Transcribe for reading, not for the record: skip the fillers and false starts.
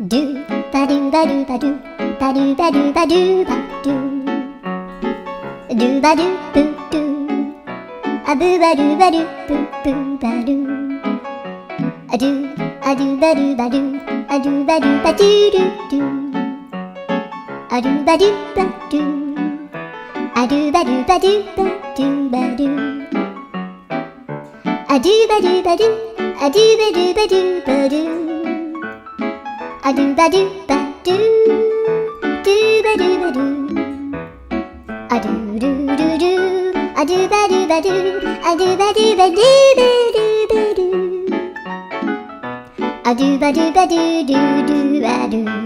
ドゥバドゥバドゥバドゥバドゥバドゥバドゥバドゥドゥバドゥブドゥアブバドゥバドゥブブバドゥアドゥアドゥバドゥバドゥアドゥバドゥバドゥドゥドゥアドゥバドゥバドゥアドゥバドゥバドゥバドゥバドゥアドゥバドゥバドゥアドゥバドゥバドゥバドゥアドゥバドゥバドゥドゥバドゥバドゥアドゥルルルアドゥバドゥバドゥアドゥバドゥバドゥバドゥバドゥアドゥバドゥバドゥドゥドゥバドゥ